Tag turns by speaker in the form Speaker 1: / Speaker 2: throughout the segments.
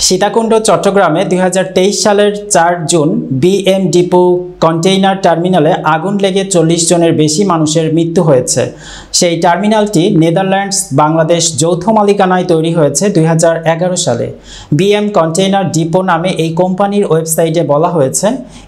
Speaker 1: সীতাকুণ্ড চট্টগ্রামে 2023 সালের 4 June BM depot container টার্মিনালে আগুন লেগে 40 জনের বেশি মানুষের মৃত্যু হয়েছে। সেই টার্মিনালটি নেদারল্যান্ডস বাংলাদেশ যৌথ মালিকানায় তৈরি হয়েছে 2011 সালে। বিএম কন্টেইনার ডিপো নামে এই কোম্পানির ওয়েবসাইটে বলা হয়েছে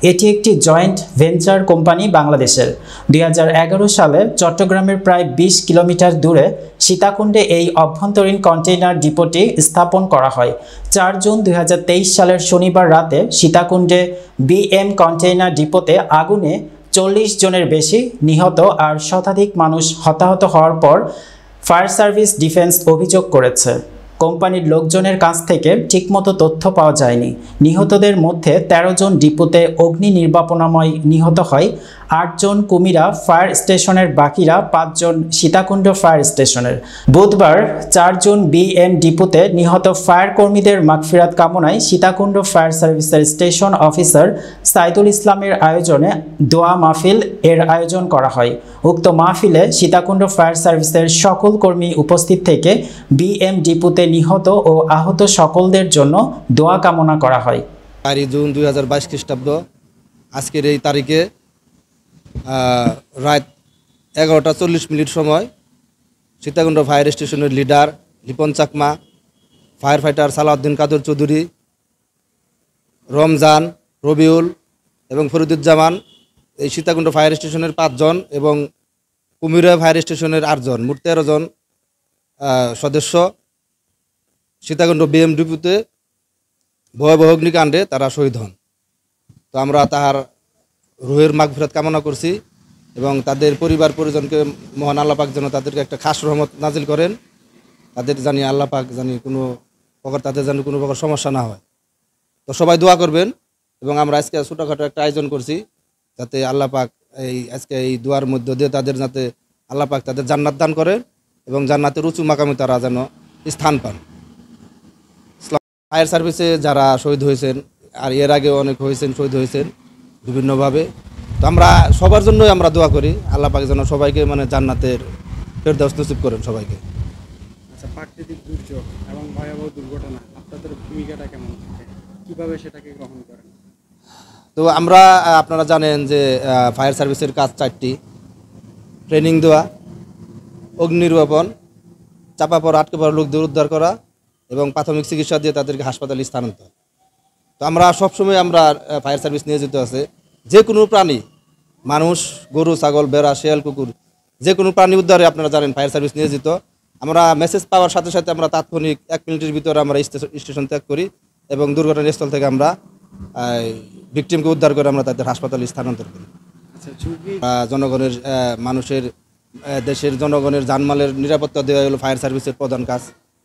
Speaker 1: এটি একটি জয়েন্ট ভেঞ্চার কোম্পানি বাংলাদেশের। 2011 সালে চট্টগ্রামের প্রায় 20 কিলোমিটার দূরে সীতাকুণ্ডে এই অভ্যন্তরীণ কন্টেইনার ডিপোটি স্থাপন করা হয়। 4 জুন 2023 সালের শনিবার রাতে সীতাকুণ্ডে বিএম কন্টেইনার ডিপোতে আগুনে 40 জনের বেশি নিহত আর শতাধিক মানুষ হতাহত হওয়ার পর ফায়ার সার্ভিস ডিফেন্স অভিযোগ করেছে। কোম্পানির লোকজনের কাছ থেকে ঠিকমতো তথ্য পাওয়া যায়নি। নিহতদের মধ্যে 13 জন ডিপোতে অগ্নি নির্বাপনাময় নিহত হয়, 8 জন কুমিরা ফায়ার স্টেশনের, বাকিরা 5 জন সীতাকুণ্ড ফায়ার স্টেশনের। বুধবার 4 জুন বিএম ডিপোতে নিহত ফায়ার কর্মীদের মাগফিরাত কামনায় সীতাকুণ্ড ফায়ার সার্ভিসের স্টেশন অফিসার সাইদুল ইসলামের আয়োজনে দোয়া মাহফিল এর আয়োজন করা হয়। উক্ত মাহফিলে সীতাকুণ্ড ফায়ার সার্ভিসের সকল কর্মী উপস্থিত থেকে বিএম ডিপোতে নিহত ও আহত সকলদের জন্য দোয়া কামনা করা হয়।
Speaker 2: 4 জুন 2022 খ্রিস্টাব্দ আজকের এই তারিখে রাত 11:40 সময় সীতাকুণ্ড ফায়ার স্টেশনের leader Lipon Chakma, fire fighter Salauddin Kader Chowdhury, Ramzan, Robiul এবং ফরিদুজ্জামান, এই সীতাকুণ্ড ফায়ার স্টেশনের 5 জন এবং কুমিরা ফায়ার স্টেশনের 8 জন, মোট 13 জন সদস্য সীতাকুণ্ড বিএম ডিপোতে ভয়াবহ অগ্নিকাণ্ডে তারা শহীদ হন। তো আমরা তাহার রুহের মাগফিরাত কামনা করছি এবং তাদের পরিবার পরিজনকে মহান আল্লাহ পাক যেন তাদেরকে একটা খাস রহমত নাজিল করেন। তাদের জানি আল্লাহ পাক জানি তাদের যেন কোনো প্রকার সমস্যা না হয়। তো সবাই দোয়া করবেন এবং আমরা আজকে ছোটোখাটো একটা আয়োজন করছি যাতে আল্লাহ পাক আজকে এই দোয়ার মধ্য দিয়ে তাদের যাতে আল্লাহ পাক তাদের জান্নাত দান করেন এবং জান্নাতের উঁচু মাকামে তারা যেন স্থান পান। ফায়ার সার্ভিসে যারা শহীদ হয়েছেন আর এর আগেও অনেক শহীদ হয়েছেন বিভিন্নভাবে, তো আমরা সবার জন্যই আমরা দোয়া করি আল্লাহ পাক যেন সবাইকে জান্নাতের ফেরদাউস নসিব করেন সবাইকে।
Speaker 3: আচ্ছা, প্রাকৃতিক দুর্যোগ এবং ভয়াবহ দুর্ঘটনা আপনাদের ভূমিকাটা কেমন থাকে, কিভাবে সেটাকে গ্রহণ করেন?
Speaker 2: তো আমরা আপনারা জানেন যে ফায়ার সার্ভিসের কাজ 4টি: ট্রেনিং দেওয়া, অগ্নি নির্বাপন, চাপা পড়া আটকে পড়া লোকদের উদ্ধার করা এবং প্রাথমিক চিকিৎসা দিয়ে তাদেরকে হাসপাতালে স্থানান্তর। তো আমরা সবসময় ফায়ার সার্ভিস নিয়োজিত আছে। যে কোনো প্রাণী, মানুষ, গরু, ছাগল, বেড়া, শেয়াল, কুকুর, যে কোনো প্রাণী উদ্ধারে আপনারা জানেন ফায়ার সার্ভিস নিয়োজিত। আমরা মেসেজ পাওয়ার সাথে সাথে আমরা তাৎক্ষণিক 1 মিনিটের ভিতরে আমরা স্টেশন ত্যাগ করি এবং দুর্ঘটনাস্থল থেকে আমরা ভিকটিমকে উদ্ধার করে আমরা তাদের হাসপাতালে স্থানান্তর করি। জনগণের দেশের জনগণের জানমালের নিরাপত্তা দেওয়া হলো ফায়ার সার্ভিসের প্রধান কাজ।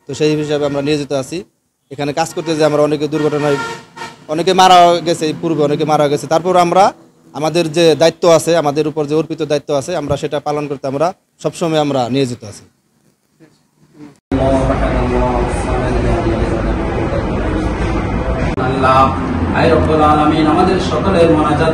Speaker 2: তো সেই হিসাবে আমরা নিয়োজিত আছি। এখানে কাজ করতে যে আমরা অনেকে দুর্ঘটনায় অনেকে মারা গেছে, পূর্বে অনেকে মারা গেছে, তারপর আমরা আমাদের যে দায়িত্ব আছে, আমাদের উপর যে অর্পিত দায়িত্ব আছে, আমরা সেটা পালন করতে আমরা সবসময় আমরা নিয়োজিত আছি।
Speaker 4: আল্লাহ আয় রব্বুল আলামিন আমাদের সকলের মোনাজাত